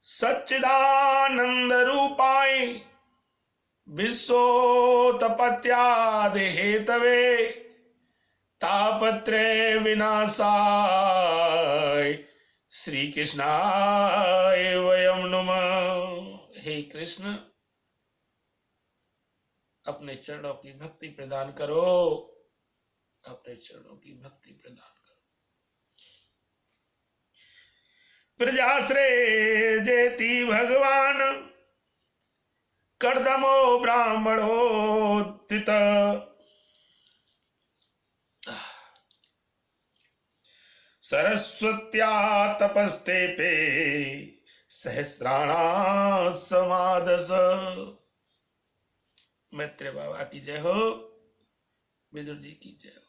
सच्चिदानंद रूपाय विश्वोत्पत्त्यादि Hathaway तापत्रय विनाशाय श्री कृष्णाय वयम नमः। हे कृष्ण, अपने चरणों की भक्ति प्रदान करो, अपने चरणों की भक्ति प्रदान करो। प्रजाश्रय जेति भगवान कर्दमो ब्राह्मणोत्थित सरस्वत्या तपस्ते पे सहस्राणा समादस। मैत्रेय बाबा की जय हो, विदुर जी की जय हो।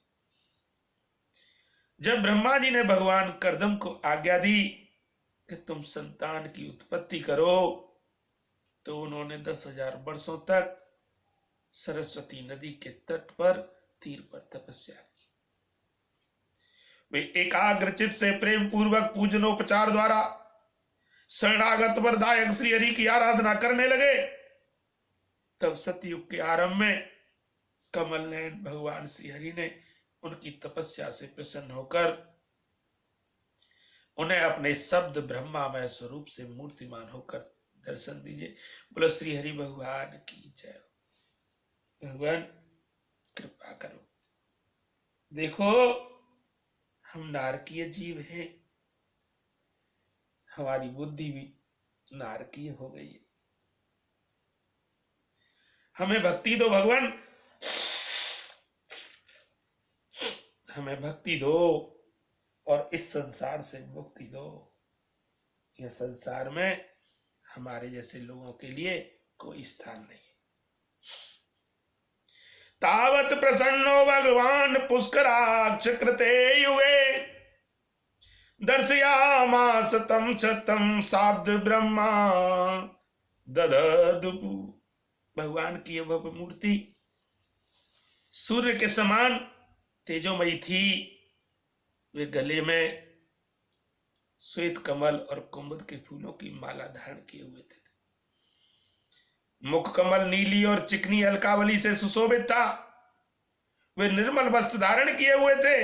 जब ब्रह्मा जी ने भगवान कर्दम को आज्ञा दी कि तुम संतान की उत्पत्ति करो, तो उन्होंने 10,000 वर्षों तक सरस्वती नदी के तट पर तीर पर तपस्या की। वे एकाग्रचित से प्रेम पूर्वक पूजनोपचार द्वारा शरणागत वरदायक श्री हरि की आराधना करने लगे। तब सतयुग के आरंभ में कमल नयन भगवान श्री हरि ने उनकी तपस्या से प्रसन्न होकर उन्हें अपने शब्द ब्रह्मामय स्वरूप से मूर्तिमान होकर दर्शन दीजिए। बोलो श्री हरि भगवान की जय। भगवान कृपा करो। देखो, हम नारकीय जीव हैं, हमारी बुद्धि भी नारकीय हो गई है। हमें भक्ति दो भगवान, हमें भक्ति दो और इस संसार से मुक्ति दो। यह संसार में हमारे जैसे लोगों के लिए कोई स्थान नहीं। तावत प्रसन्नो भगवान पुष्कराक्ष कृते युगे दर्शयामास तम शतम शाब्द ब्रह्मा दददुपु। भगवान की यह भव्य मूर्ति सूर्य के समान तेजोमयी थी। वे गले में श्वेत कमल और कुमुद के फूलों की माला धारण किए हुए थे। मुख कमल नीली और चिकनी अलकावली से सुशोभित था। वे निर्मल वस्त्र धारण किए हुए थे।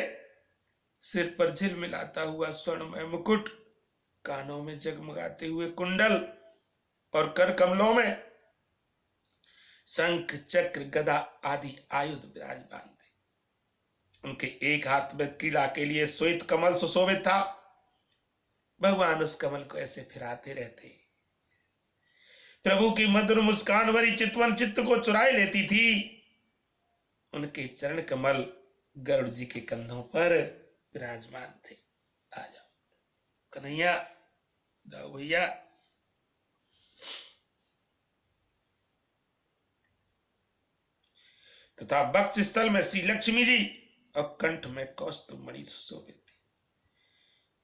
सिर पर झिलमिलाता हुआ स्वर्णमय मुकुट, कानों में जगमगाते हुए कुंडल और कर कमलों में शंख चक्र गदा आदि आयुध विराजमान थे। उनके एक हाथ में क्रीड़ा के लिए श्वेत कमल सुशोभित था। भगवान उस कमल को ऐसे फिराते रहते। प्रभु की मधुर मुस्कान भरी चितवन चित्त को चुराए लेती थी। उनके चरण कमल गरुड़ जी के कंधों पर विराजमान थे। आ जाओ कन्हैया, जाओ भैया। तथा वक्ष स्थल में श्री लक्ष्मी जी और कंठ में कौस्तुभ मणि सुशोभित थी।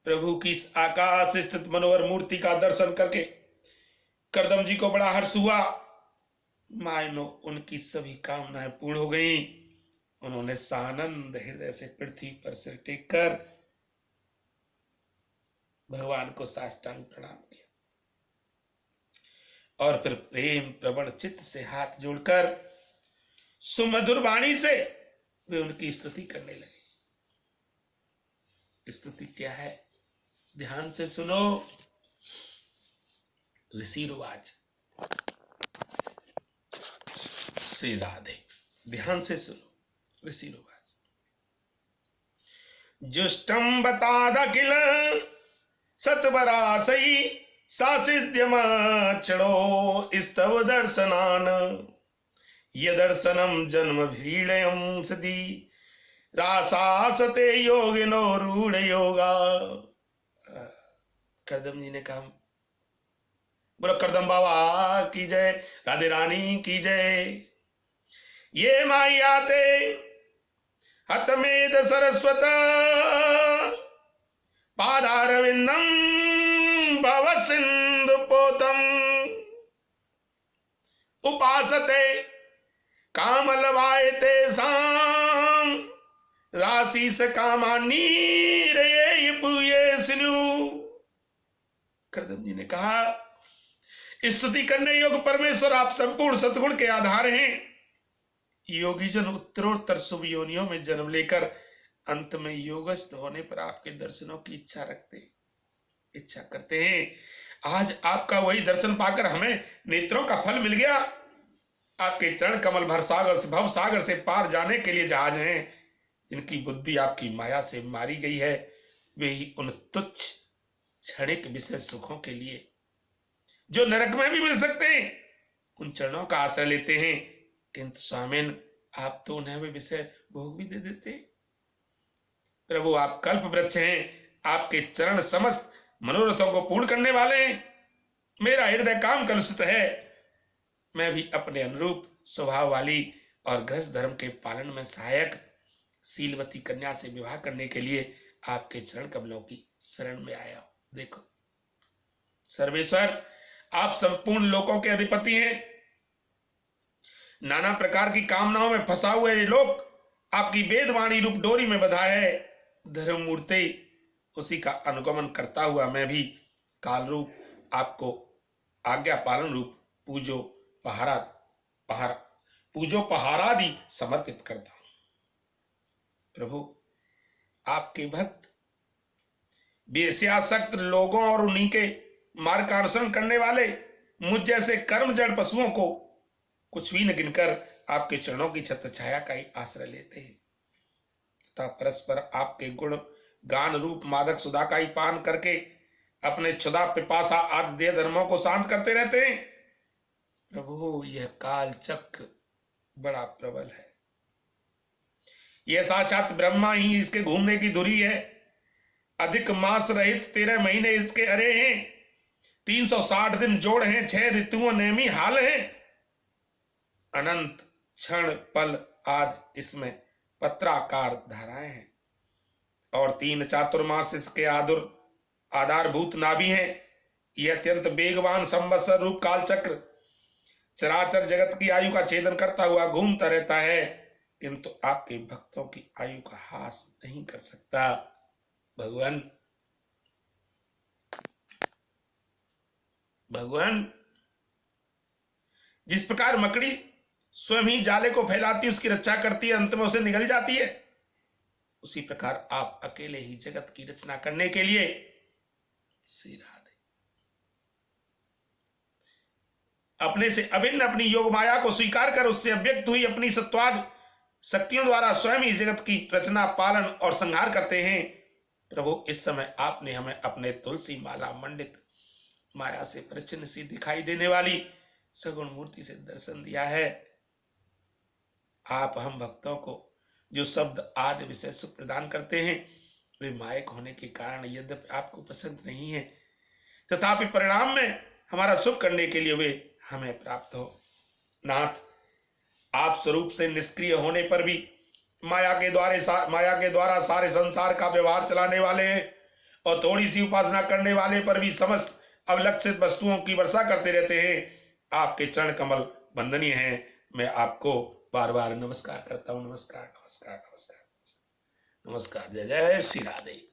प्रभु की इस आकाश स्थित मनोहर मूर्ति का दर्शन करके कर्दम जी को बड़ा हर्ष हुआ। मानो उनकी सभी कामनाएं पूर्ण हो गईं। उन्होंने सानंद हृदय से पृथ्वी पर सिर टेक कर भगवान को साष्टांग प्रणाम किया और फिर प्रेम प्रवण चित्त से हाथ जोड़कर सुमधुर वाणी से वे उनकी स्तुति करने लगे। स्तुति क्या है, ध्यान से सुनो। ऋषिरुवाच, श्री राधे, ध्यान से सुनो। ऋषिरुवाच, जुष्टम बतादखिल सतवरासई सासिध्यमक्षणो स्तव दर्शनान यदर्शनम जन्म भीड़यम सदी रासासते योगिनो रूढ़ योगा। कर्दम जी ने कहा, बोलो कर्दम बाबा की जय, राधे रानी की जय। ये मायाते हतमेद सरस्वत पादारविंदम भव सिंधु पोतम उपासते कामलवायते साम राशि से कामानी रे पूये सिनु। कर्दम जी ने कहा, स्तुति करने योग्य परमेश्वर, आप संपूर्ण सद्गुण के आधार हैं। योगी जन उत्तरोत्तर शुभ योनियों में जन्म लेकर अंत में योगस्थ होने पर आपके दर्शनों की इच्छा करते हैं। आज आपका वही दर्शन पाकर हमें नेत्रों का फल मिल गया। आपके चरण कमल भव सागर से पार जाने के लिए जहाज हैं। जिनकी बुद्धि आपकी माया से मारी गई है, वे ही उन तुच्छ क्षणिक विषय सुखों के लिए जो नरक में भी मिल सकते हैं, उन चरणों का आश्रय लेते हैं। किंतु स्वामिन, आप तो उन्हें वे विषय भोग भी दे देते हैं। प्रभु, आप कल्प वृक्ष हैं। आपके चरण समस्त मनोरथों को पूर्ण करने वाले हैं। मेरा हृदय काम कलुषित है। मैं भी अपने अनुरूप स्वभाव वाली और गृहस्थ धर्म के पालन में सहायक शीलवती कन्या से विवाह करने के लिए आपके चरण कमलों की शरण में आया हूं। देखो सर्वेश्वर, आप संपूर्ण लोकों के अधिपति हैं। नाना प्रकार की कामनाओं में फंसा हुए ये लोग आपकी वेदवाणी रूप डोरी में बंधा है। धर्म मूर्ति उसी का अनुगमन करता हुआ मैं भी काल रूप आपको आज्ञा पालन रूप पूजो पहारादि समर्पित करता हूं। प्रभु, आपके भक्त वेश्यासक्त लोगों और उन्हीं के मार्ग का अनुसरण करने वाले मुझ जैसे कर्म जड़ पशुओं को कुछ भी न गिनकर आपके चरणों की छत्र छाया का ही आश्रय लेते हैं तथा परस्पर आपके गुण गान रूप मादक सुधा का ही पान करके अपने क्षुधा पिपासा आदि देह धर्मों को शांत करते रहते हैं। प्रभु, यह काल चक्र बड़ा प्रबल है। यह साक्षात ब्रह्मा ही इसके घूमने की धुरी है। अधिक मास रहित 13 महीने इसके अरे हैं। 360 दिन जोड़ हैं। 6 ऋतुओं नेमी हाल हैं। अनंत क्षण पल आदि इसमें पत्राकार धाराएं हैं और 3 चातुर्मास इसके आधारभूत नाभि हैं। यह अत्यंत वेगवान संवत्सर रूप काल चक्र चराचर जगत की आयु का छेदन करता हुआ घूमता रहता है, किंतु आपके भक्तों की आयु का हास नहीं कर सकता। भगवान, जिस प्रकार मकड़ी स्वयं ही जाले को फैलाती उसकी रक्षा करती है, अंत में उसे निगल जाती है, उसी प्रकार आप अकेले ही जगत की रचना करने के लिए श्री राधे अपने से अभिन्न अपनी योग माया को स्वीकार कर उससे अव्यक्त हुई अपनी सत्वाद शक्तियों द्वारा स्वयं ही जगत की रचना पालन और संहार करते हैं। प्रभु, इस समय आपने हमें अपने तुलसी माला मंडित माया से प्रचिन्न सी दिखाई देने वाली सगुण मूर्ति से दर्शन दिया है। आप हम भक्तों को जो शब्द आदि विषय सुख प्रदान करते हैं, वे मायक होने के कारण यद्यपि आपको पसंद नहीं है, तथापि परिणाम में हमारा सुख करने के लिए वे हमें प्राप्त हो। नाथ, आप स्वरूप से निष्क्रिय होने पर भी माया के द्वारा सारे संसार का व्यवहार चलाने वाले हैं और थोड़ी सी उपासना करने वाले पर भी समस्त अवलक्षित वस्तुओं की वर्षा करते रहते हैं। आपके चरण कमल वंदनीय हैं। मैं आपको बार बार नमस्कार करता हूं। नमस्कार नमस्कार नमस्कार नमस्कार। जय जय श्री राधे।